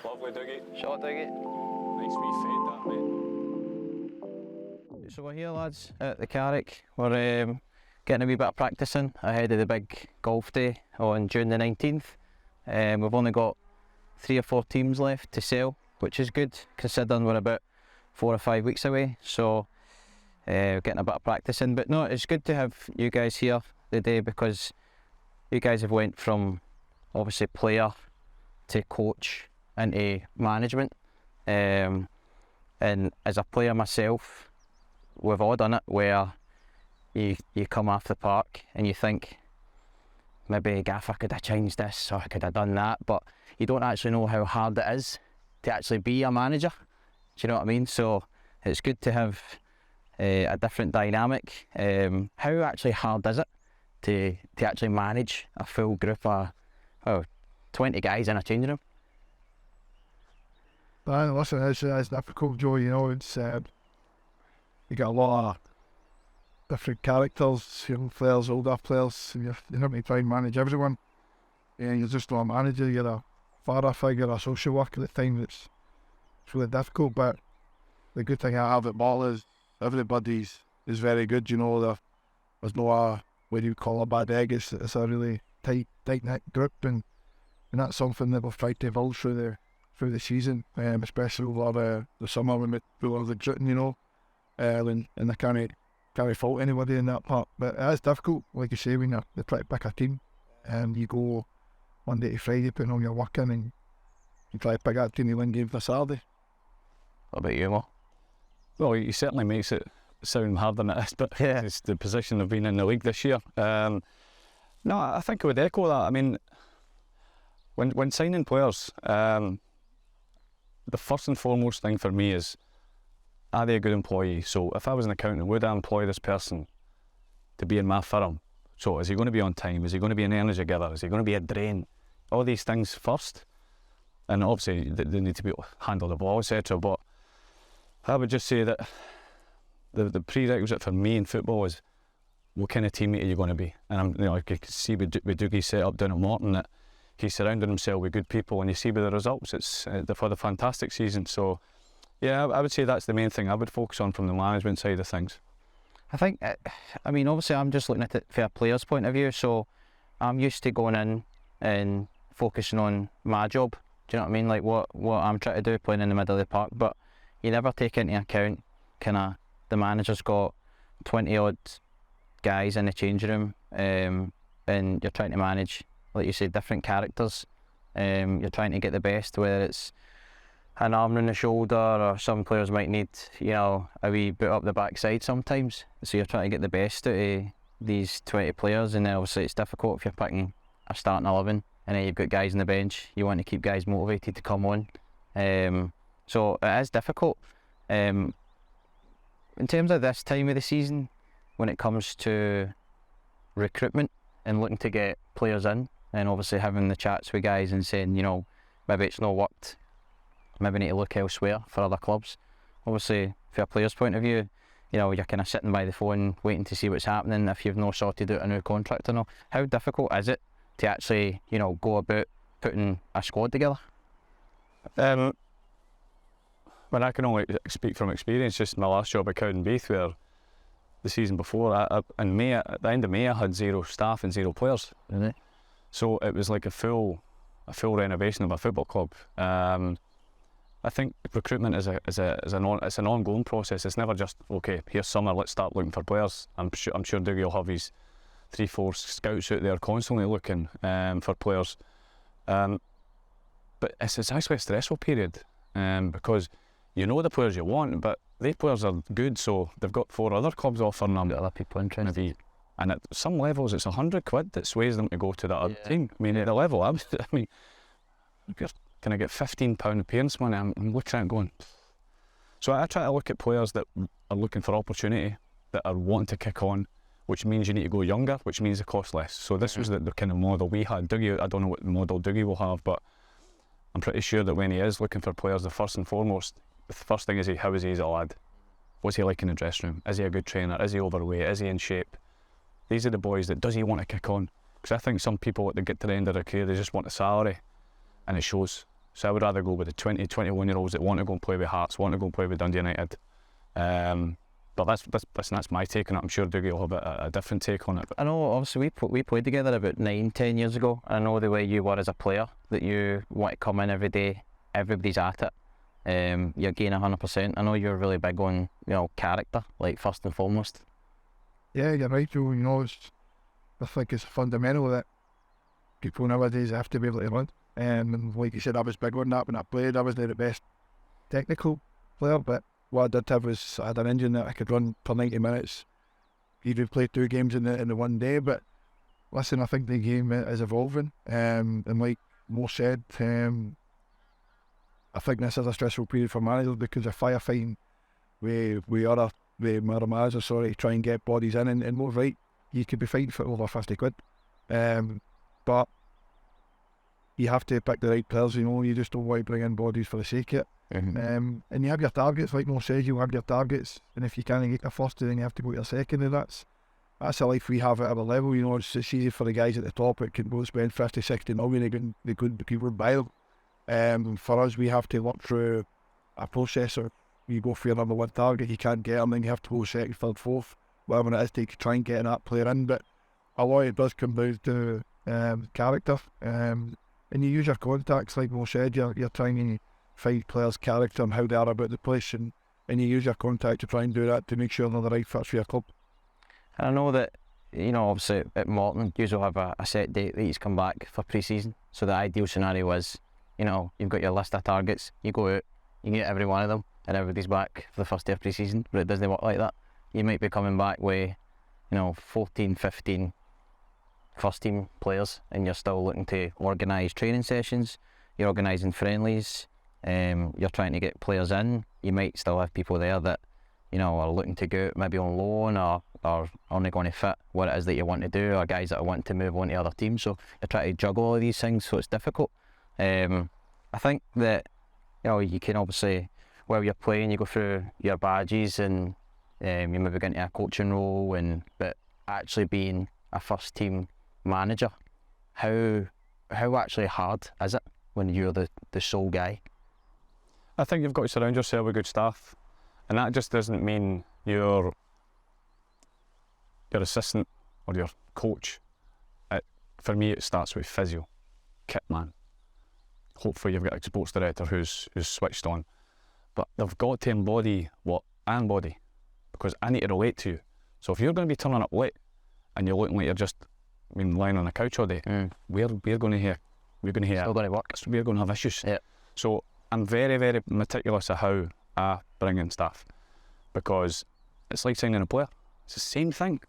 Lovely, Dougie. Shot, Dougie. Nice wee fade that, mate. So we're here, lads, at the Carrick. We're getting a wee bit of practicing ahead of the big golf day on June the 19th. We've only got 3 or 4 teams left to sell, which is good considering we're about 4 or 5 weeks away. So getting a bit of practice in, but no, it's good to have you guys here today because you guys have went from obviously player to coach into management, and as a player myself, we've all done it where you come off the park and you think maybe Gaff, I could have changed this or I could have done that, but you don't actually know how hard it is to actually be a manager. Do you know what I mean? So it's good to have a different dynamic. How actually hard is it to actually manage a full group of 20 guys in a changing room? Listen, it's difficult, Joe. You know, it's you got a lot of different characters, young players, older players, and you're having to try and manage everyone. And you're just not a manager, you're a father figure, a social worker at the time. It's really difficult, but the good thing I have at Ball is everybody is very good, you know. There's no what do you call a bad egg. It's a really tight-knit group, and that's something that we've tried to evolve through the season, especially over the summer when we were recruiting, you know, and I can't fault anybody in that part. But it is difficult, like you say, when you try to pick a team and you go Monday to Friday putting all your work in and you try to pick that team, you win games on Saturday. What about you, Mo? Well, he certainly makes it sound harder than it is, but Yeah. It's the position of being in the league this year. No, I think I would echo that. I mean, when signing players, the first and foremost thing for me is, are they a good employee? So if I was an accountant, would I employ this person to be in my firm? So is he going to be on time? Is he going to be an energy giver? Is he going to be a drain? All these things first. And obviously they need to be able to handle the ball, etc. But I would just say that the prerequisite for me in football is, what kind of teammate are you going to be? And I could see with Dougie's set up down at Morton that he's surrounded himself with good people, and you see with the results, it's they've had a fantastic season. So yeah, I would say that's the main thing I would focus on from the management side of things. I think, I mean, obviously I'm just looking at it from a player's point of view, so I'm used to going in and focusing on my job. Do you know what I mean? Like what I'm trying to do, playing in the middle of the park, but you never take into account the manager's got 20 odd guys in the change room, and you're trying to manage, like you say, different characters. You're trying to get the best, whether it's an arm on the shoulder, or some players might need, you know, a wee bit up the backside sometimes. So you're trying to get the best out of these 20 players, and then obviously it's difficult if you're picking a starting 11 and then you've got guys on the bench. You want to keep guys motivated to come on. So it is difficult. In terms of this time of the season, when it comes to recruitment and looking to get players in, and obviously having the chats with guys and saying, you know, maybe it's not worked, maybe need to look elsewhere for other clubs. Obviously, from a player's point of view, you know, you're kind of sitting by the phone waiting to see what's happening if you've not sorted out a new contract or not. How difficult is it to actually, you know, go about putting a squad together? Well, I can only speak from experience. Just my last job at Cowdenbeath, where the season before, in May, at the end of May, I had 0 staff and 0 players. Really? So it was like a full renovation of a football club. I think recruitment is an ongoing process. It's never just, okay, here's summer, let's start looking for players. I'm sure Dougie will have his 3-4 scouts out there constantly looking for players. But it's actually a stressful period, because you know the players you want, but they players are good, so they've got 4 other clubs offering them. Got other people interested. Maybe, and at some levels it's £100 that sways them to go to that other team. I mean, at the level if you're going to get £15 appearance money, I'm looking at it going. So I try to look at players that are looking for opportunity, that are wanting to kick on, which means you need to go younger, which means it costs less. So this was the kind of model we had. Dougie, I don't know what model Dougie will have, but I'm pretty sure that when he is looking for players, the first thing is, how is he as a lad? What's he like in the dressing room? Is he a good trainer? Is he overweight? Is he in shape? These are the boys that, does he want to kick on? Because I think some people, at they get to the end of their career, they just want a salary, and it shows. So I would rather go with the 20, 21-year-olds that want to go and play with Hearts, want to go and play with Dundee United. But that's my take on it. I'm sure Dougie will have a different take on it. I know, obviously, we played together about 9-10 years ago. I know the way you were as a player, that you want to come in every day, everybody's at it. You're getting 100%. I know you're really big on, character, like first and foremost. Yeah, you're right, Joe. I think it's fundamental that people nowadays have to be able to run. And like you said, I was big on that when I played. I wasn't the best technical player, but what I did have was I had an engine that I could run for 90 minutes. Even played 2 games in the one day. But listen, I think the game is evolving. And like Mo said, I think this is a stressful period for managers because of firefighting with other managers, try and get bodies in. And Mo's right, you could be fighting for over 50 quid. But you have to pick the right players, you just don't want to bring in bodies for the sake of it. And you have your targets, like Mo says, you have your targets, and if you can't get your first, then you have to go to your second, and that's the life we have at our level. It's easy for the guys at the top that can go spend 50, 60 million, they could buy them. For us, we have to work through a process. Or you go for your number one target, you can't get them, then you have to go second, third, fourth, whatever it is to try and get that player in. But a lot of it does come down to character, and you use your contacts, like Mo said. You're trying to find players' character and how they are about the place, and you use your contact to try and do that to make sure they're the right fit for your club. And I know that, obviously at Morton, you will have a set date that he's come back for pre-season. So the ideal scenario is, you've got your list of targets, you go out, you get every one of them, and everybody's back for the first day of pre-season. But it doesn't work like that. You might be coming back with, 14, 15 first team players, and you're still looking to organise training sessions, you're organising friendlies, you're trying to get players in. You might still have people there that are looking to go out maybe on loan or only going to fit what it is that you want to do, or guys that are wanting to move on to other teams. So you're trying to juggle all of these things, so it's difficult. I think that you can obviously, while you're playing, you go through your badges and you maybe get into a coaching role, but actually being a first team manager, how actually hard is it when you're the sole guy? I think you've got to surround yourself with good staff, and that just doesn't mean your assistant or your coach. For me, it starts with physio, kit man. Hopefully you've got a sports director who's switched on, but they've got to embody what and body, because I need to relate to you. So if you're going to be turning up late and you're looking like you're just lying on a couch all day, we're going to hear still going to work. We're going to have issues. Yeah. So I'm very, very meticulous of how I bring in staff, because it's like signing a player. It's the same thing,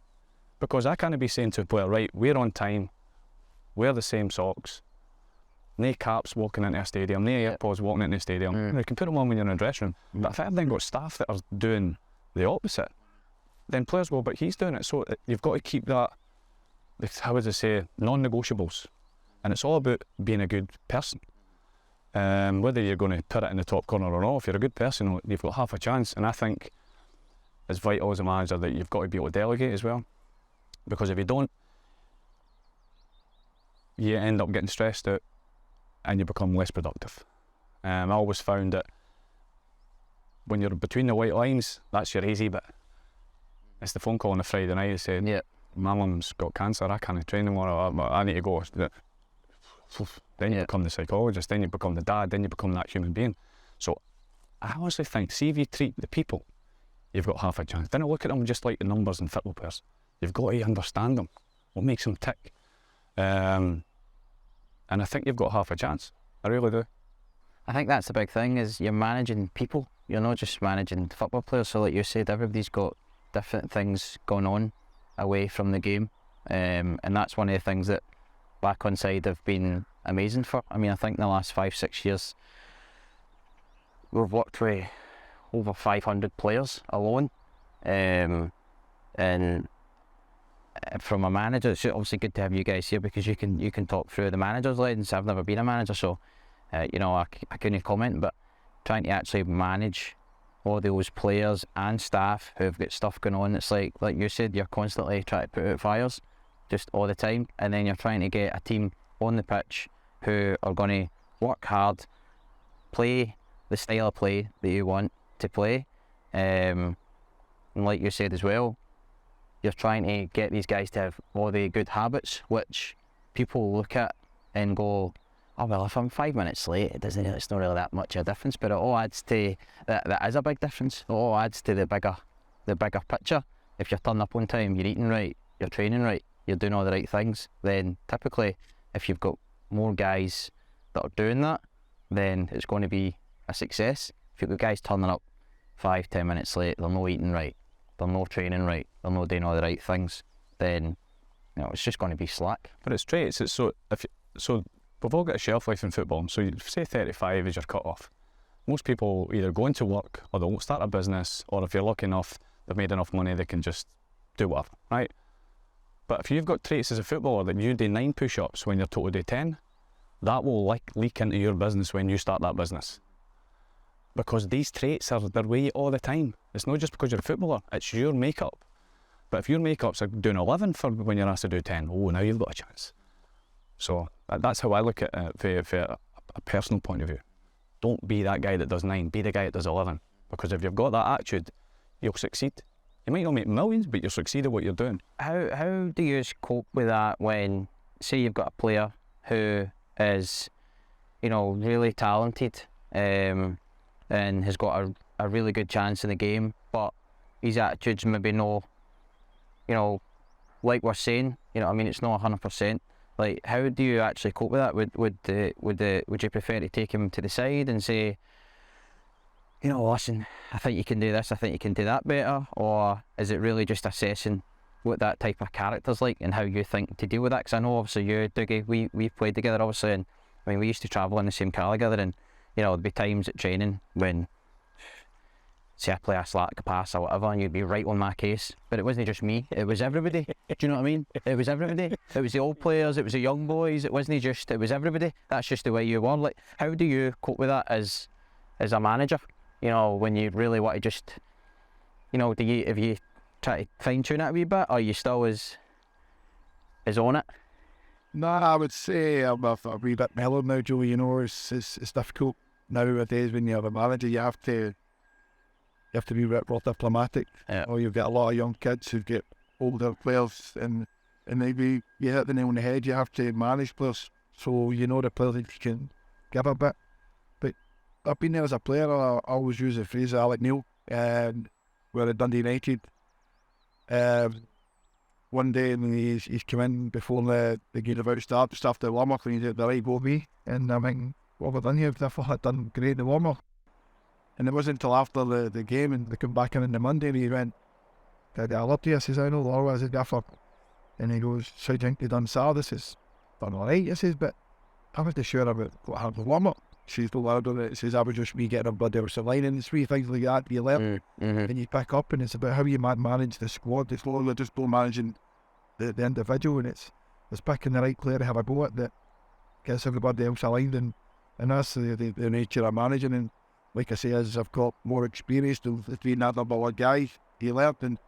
because I can't be saying to a player, right, we're on time, wear the same socks, no caps walking into a stadium, no AirPods walking into a stadium. You can put them on when you're in a dressing room, but if I've then got staff that are doing the opposite, then players will, but he's doing it. So you've got to keep that, how would I say, non-negotiables, and it's all about being a good person. Whether you're going to put it in the top corner or not, if you're a good person, you've got half a chance. And I think it's vital as a manager that you've got to be able to delegate as well, because if you don't, you end up getting stressed out and you become less productive. I always found that when you're between the white lines, that's your easy bit. It's the phone call on a Friday night saying, my mum's got cancer, I can't train anymore, I need to go. Then you become the psychologist, then you become the dad, then you become that human being. So I honestly think, see if you treat the people, you've got half a chance. Don't look at them just like the numbers and football players. You've got to understand them, what makes them tick. And I think you've got half a chance. I really do. I think that's the big thing, is you're managing people. You're not just managing football players. So like you said, everybody's got different things going on away from the game. And that's one of the things that back Onside have been amazing for. I mean, I think in the last 5-6 years, we've worked with over 500 players alone. And from a manager, it's obviously good to have you guys here, because you can talk through the manager's lens. I've never been a manager, so I couldn't comment, but trying to actually manage all those players and staff who've got stuff going on, it's like you said, you're constantly trying to put out fires just all the time, and then you're trying to get a team on the pitch who are going to work hard, play the style of play that you want to play. And like you said as well, you're trying to get these guys to have all the good habits, which people look at and go, oh well, if I'm 5 minutes late, it's not really that much of a difference, but it all adds to, that is a big difference. It all adds to the bigger picture. If you're turning up on time, you're eating right, you're training right, you're doing all the right things, then typically if you've got more guys that are doing that, then it's going to be a success. If you've got guys turning up 5-10 minutes late, they're not eating right, they're not training right, they're not doing all the right things, then it's just going to be slack. But it's traits. So we've all got a shelf life in football. So you say 35 is your cut off. Most people either go into work or they'll start a business, or if you're lucky enough, they've made enough money they can just do whatever, right? But if you've got traits as a footballer that you do 9 push-ups when you're told to do 10, that will leak into your business when you start that business. Because these traits are their way all the time. It's not just because you're a footballer, it's your makeup. But if your makeup's are doing 11 for when you're asked to do 10, now you've got a chance. So that's how I look at it for a personal point of view. Don't be that guy that does 9, be the guy that does 11. Because if you've got that attitude, you'll succeed. You might not make millions, but you'll succeed at what you're doing. How do you cope with that when, say you've got a player who is, really talented and has got a really good chance in the game, but his attitude's maybe no, like we're saying, it's not 100%. Like, how do you actually cope with that? Would you prefer to take him to the side and say, listen, I think you can do this, I think you can do that better? Or is it really just assessing what that type of character's like and how you think to deal with that? Because I know obviously you, Dougie, we played together obviously, and we used to travel in the same car together, and there'd be times at training when, say I play a slack pass or whatever, and you'd be right on my case. But it wasn't just me, it was everybody. Do you know what I mean? It was everybody. It was the old players, it was the young boys, it was everybody. That's just the way you were. Like, how do you cope with that as a manager? When you really want to just, if you try to fine tune it a wee bit, or you still as on it? No, I would say I'm a wee bit mellowed now, Joey. It's difficult nowadays when you're a manager. You have to be a bit more diplomatic. Yeah. Or you've got a lot of young kids who get older players, and maybe you hit the nail on the head. You have to manage players, so the players that you can give a bit. But I've been there as a player. I always use the phrase Alec Neil, we're at Dundee United. One day and he's come in before the game about to start, just after the warm-up, and he said, "The right, go me." And I'm thinking, what have I done here? Because I thought I'd done great in the warm-up. And it wasn't until after the game, and they come back in the Monday, and he went, "Did I loved you?" I says, "I know, Laura." I said, "Gaffer." And he goes, "So do you think you done Saturday?" I says, "Done alright." I says, "But I wasn't sure about what happened in the warm-up." She says, "Well, I don't know." It says, "I was just me getting a blood over some line." And it's 3 things like that you learn, and you pick up, and it's about how you manage the squad. It's not just managing the individual, and it's picking the right player to have a go at that gets everybody else aligned, and that's the nature of managing. And like I say, as I've got more experience of being that number one guy, you learn, and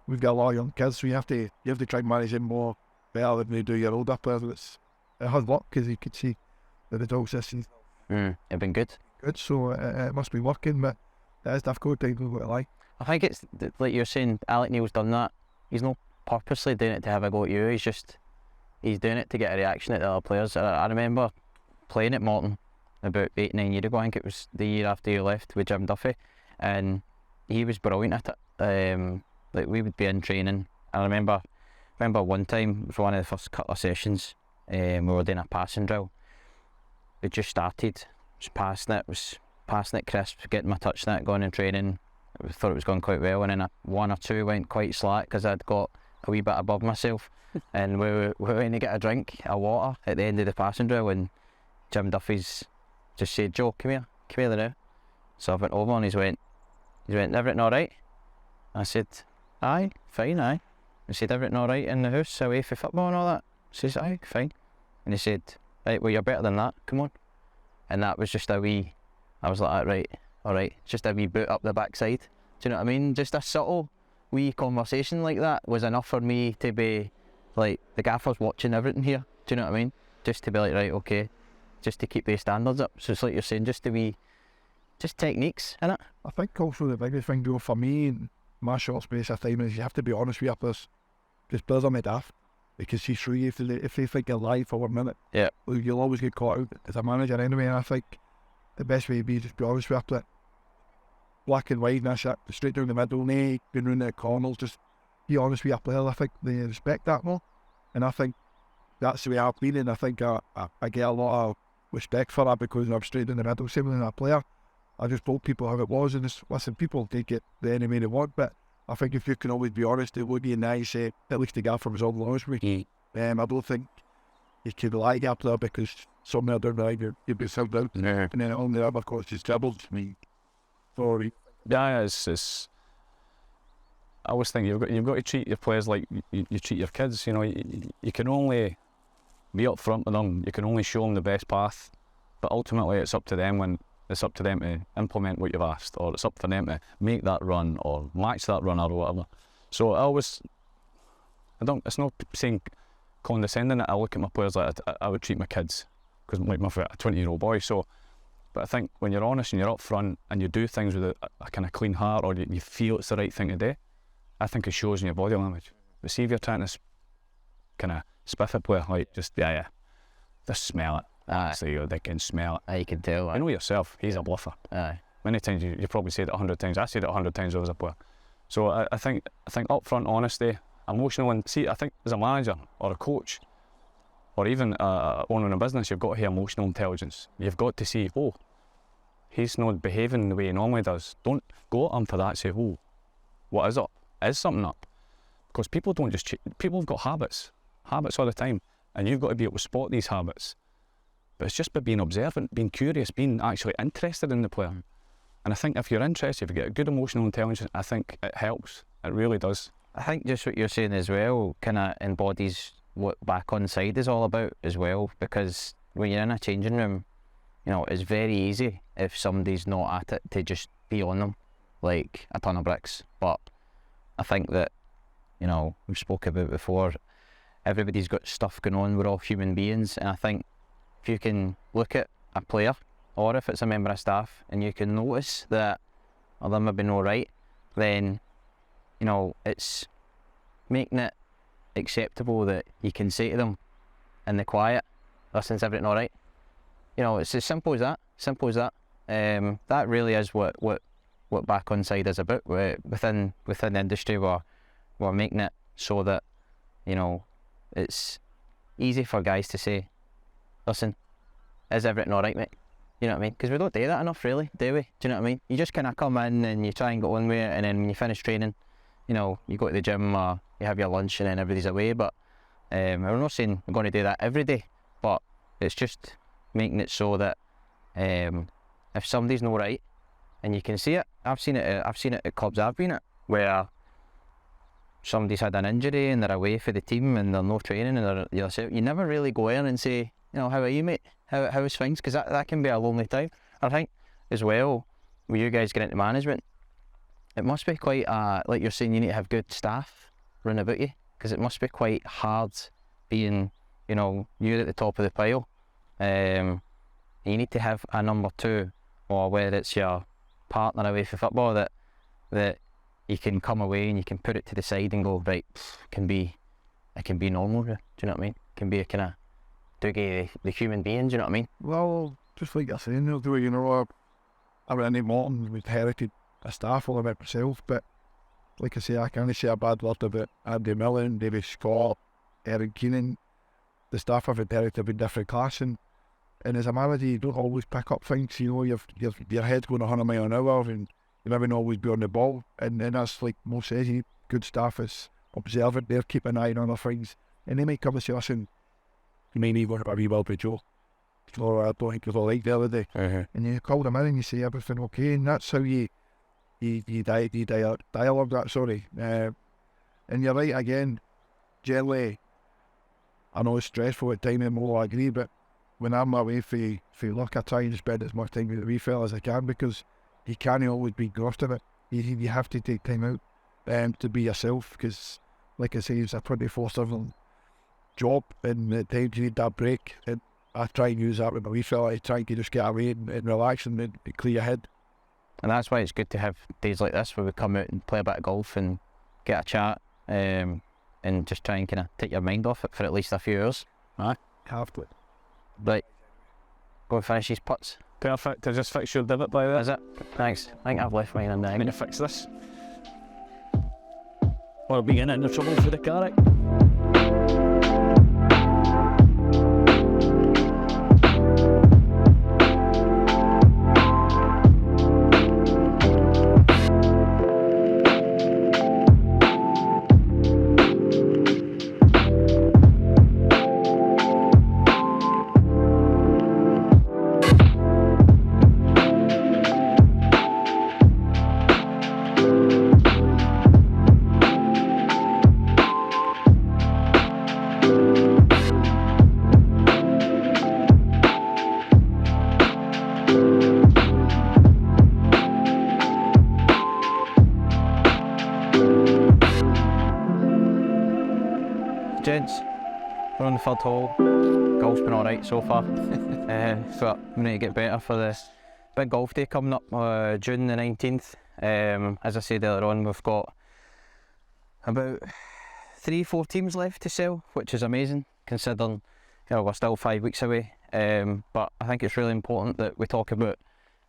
we've got a lot of young kids, so you have to try and manage them more better than you do your older players. It has worked, because you could see the results this season. It's been good. Good, so it must be working, but it is difficult to go to lie. I think it's like you're saying, Alec Neil's done that. He's not purposely doing it to have a go at you. He's doing it to get a reaction at the other players. I remember playing at Morton about 8-9 years ago. I think it was the year after you left with Jim Duffy, and he was brilliant at it. Like, we would be in training. I remember one time, it was one of the first couple of sessions, we were doing a passing drill. We just started, was passing it crisp, getting my touch net going in training. I thought it was going quite well, and then one or two went quite slack because I'd got a wee bit above myself. And we went to get a drink of water at the end of the passing drill, and Jim Duffy's just said, "Joe, come here now." So I went over, and he went, "Everything alright?" I said, "Aye, fine, aye." He said, "Everything alright in the house, away for football and all that?" I says, "Aye, fine." And he said, "Right, well, you're better than that, come on." And that was just a wee, I was like, "Right, alright," just a wee boot up the backside. Do you know what I mean? Just a subtle wee conversation like that was enough for me to be like, the gaffer's watching everything here. Do you know what I mean? Just to be like, right, okay, just to keep their standards up. So it's like you're saying, just techniques, innit? I think also the biggest thing though for me in my short space of time is you have to be honest with your players. Because players are made daft. Because see through you if they think you're lying for 1 minute. Yeah. You'll always get caught out as a manager anyway, and I think the best way to be just be honest with your player. Black and white and that's it. Straight down the middle, no going round the corners, just be honest with your player. I think they respect that more. And I think that's the way I've been, and I think I get a lot of respect for that because I'm straight in the middle, same with a player. I just told people how it was, and listen, people take it the any way they want, but I think if you can always be honest, it would be nice, at least the gaffer was all honest with me. I don't think you could lie to a player because somewhere down the line you'd be sold out. Yeah. And then on the other course, it's troubled me. Sorry. Yeah, it's. I always think you've got to treat your players like you treat your kids. You know, you can only be up front with them. You can only show them the best path, but ultimately it's up to them to implement what you've asked, or it's up for them to make that run or match that runner or whatever. So it's not saying condescending that I look at my players like I would treat my kids, because I'm like my 20-year-old boy. So, but I think when you're honest and you're up front and you do things with a kind of clean heart, or you feel it's the right thing to do, I think it shows in your body language. But see if you're trying to kind of spiff a player, like just smell it. So they can smell it. You can tell. I know yourself, he's a bluffer. Many times you probably said it 100 times. I said it 100 times as a player. So I think upfront honesty, emotional, and see, I think as a manager or a coach, or even owning a business, you've got to have emotional intelligence. You've got to see, oh, he's not behaving the way he normally does. Don't go at him for that. Say, oh, what is up? Is something up? Because people don't just people have got habits all the time, and you've got to be able to spot these habits. But it's just by being observant, being curious, being actually interested in the player. And I think if you're interested, if you get a good emotional intelligence, I think it helps. It really does. I think just what you're saying as well kind of embodies what Back Onside is all about as well, because when you're in a changing room, you know, it's very easy if somebody's not at it to just be on them like a ton of bricks. But I think that, you know, we've spoke about before, everybody's got stuff going on, we're all human beings, and I think if you can look at a player, or if it's a member of staff, and you can notice that they're maybe not right, then, you know, it's making it acceptable that you can say to them in the quiet, listen, is everything alright? You know, it's as simple as that. That really is what Back Onside is about. Within the industry, we're making it so that, you know, it's easy for guys to say, listen, is everything alright, mate? You know what I mean? Because we don't do that enough, really, do we? Do you know what I mean? You just kind of come in and you try and get on with it, and then when you finish training, you know, you go to the gym or you have your lunch and then everybody's away. But we're not saying we're going to do that every day, but it's just making it so that if somebody's not right and you can see it, I've seen it at clubs I've been at, where somebody's had an injury and they're away for the team and they're no training and they're yourself. You never really go in and say, you know, how are you, mate? How's things? Because that can be a lonely time. I think as well, when you guys get into management, it must be quite like you're saying, you need to have good staff run about you, because it must be quite hard being, you know, you're at the top of the pile. You need to have a number two, or whether it's your partner away for football, that you can come away and you can put it to the side and go, right, it can be normal. Do you know what I mean? It can be a kind of doogie, the human being. Do you know what I mean? Well, just like you're saying, you know, I ran in Morton, we'd inherited a staff all about myself, but like I say, I can't say a bad word about Andy Millen, David Scott, Eric Keenan. The staff I've inherited have been different class, and as a manager, you don't always pick up things. You know, your head's going 100 miles an hour, and you never always be on the ball. And that's like Mo says, you need good staff is observant. They're keeping an eye on other things, and they might come and say, listen, you may need one of a wee Wilby Joe, or I don't think it was all right the other day. And you call them in and you say everything okay, and that's how you dialogue that. Sorry, and you're right again. Generally, I know it's stressful at times, and Mo, I agree, but when I'm away for luck, I try and spend as much time with the wee fella as I can, because you can't always be gruffed in it. You have to take time out to be yourself, because, like I say, it's a 24/7 job, and at times you need that break. And I try and use that with my wee fella to try and just get away and relax and clear your head. And that's why it's good to have days like this where we come out and play a bit of golf and get a chat, and just try and kind of take your mind off it for at least a few hours. Aye. Have to. Right, go and finish these putts. Perfect. I just fixed your divot by there. Is it? Thanks. I think I've left mine in the I'm going hang. to fix this. Or I'll be getting into trouble for the Carrick. Gents, we're on the third hole. Golf's been alright so far, but we need to get better for the big golf day coming up, June the 19th. As I said earlier on, we've got about 3-4 teams left to sell, which is amazing considering we're still 5 weeks away. But I think it's really important that we talk about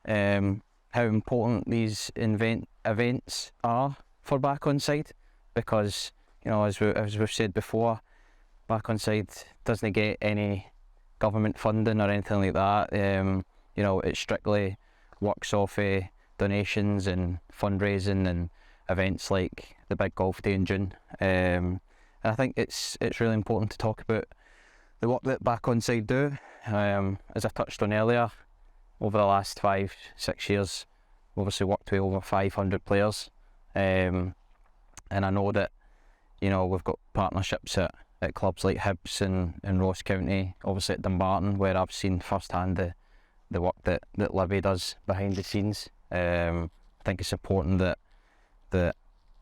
how important these events are for Back Onside, because as we've said before, Back Onside doesn't get any government funding or anything like that. It strictly works off donations and fundraising and events like the big golf day in June. And I think it's really important to talk about the work that Back Onside do. As I touched on earlier, over the last 5-6 years, we've obviously worked with over 500 players, and I know that we've got partnerships at clubs like Hibs and Ross County, obviously at Dumbarton, where I've seen firsthand the work that Libby does behind the scenes. I think it's important that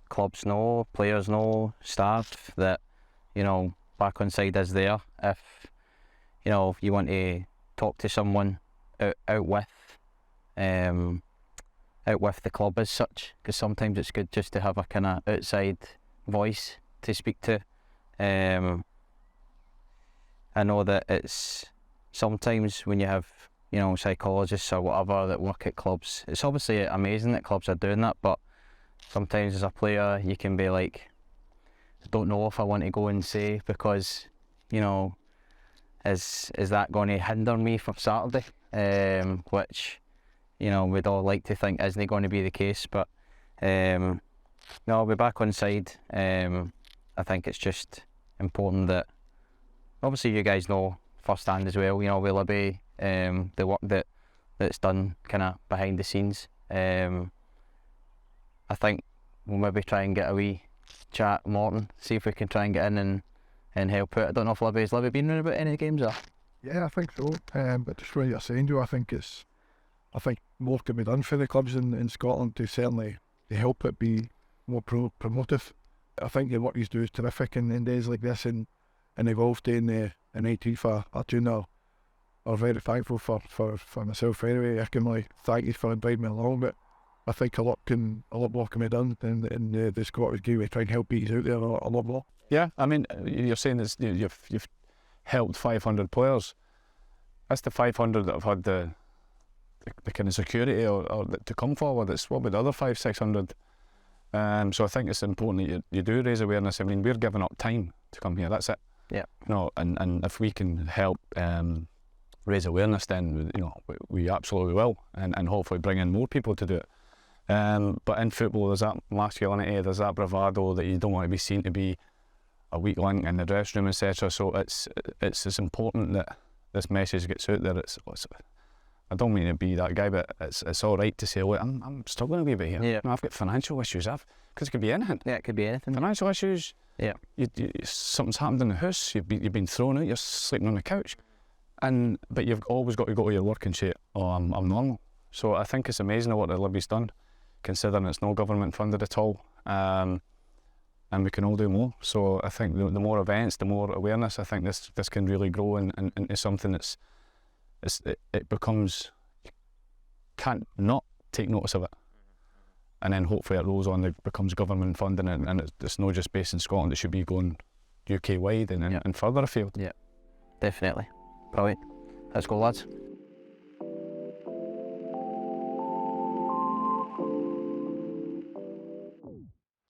clubs know, players know, staff, that Back Onside is there if you want to talk to someone out with the club as such, because sometimes it's good just to have a kind of outside voice to speak to. I know that it's sometimes when you have psychologists or whatever that work at clubs, it's obviously amazing that clubs are doing that, but sometimes as a player you can be like, I don't know if I want to go and say, because is that going to hinder me from Saturday, which we'd all like to think isn't going to be the case. But no, we're Back Onside. I think it's just important that obviously you guys know firsthand as well, with Libby, the work that's done kind of behind the scenes. I think we'll maybe try and get a wee chat, Morton, see if we can try and get in and help out. I don't know if Libby's been around about any games or? Yeah, I think so. But just what you're saying, Joe, I think more can be done for the clubs in Scotland to certainly to help it be more promotive. I think the work you do is terrific in days like this, and the golf day in the 18th of June are very thankful for myself anyway. I can really thank you for inviting me along, but I think a lot more can be done in the Scottish game. We try and help you out there a lot more. Yeah, I mean, you're saying this, you've helped 500 players. That's the 500 that have had the kind of security or to come forward. It's what about the other 500-600? So I think it's important that you do raise awareness. I mean, we're giving up time to come here. That's it. Yeah. And if we can help raise awareness, then we absolutely will, and hopefully bring in more people to do it. But in football, there's that masculinity, there's that bravado that you don't want to be seen to be a weak link in the dressing room, etc. So it's as important that this message gets out there. I don't mean to be that guy, but it's all right to say, look, I'm struggling a wee bit here. Yeah. I've got financial issues. Because it could be anything. Yeah, it could be anything. Financial issues. Yeah. Something's happened in the house. You've been thrown out. You're sleeping on the couch, but you've always got to go to your work and say, oh, I'm normal. So I think it's amazing what the Libby's done, considering it's no government funded at all, and we can all do more. So I think the more events, the more awareness, I think this can really grow into something that's it becomes, you can't not take notice of it. And then hopefully it rolls on, it becomes government funding, and it's not just based in Scotland, it should be going UK wide and further afield. Yeah, definitely. Brilliant. Let's go, lads.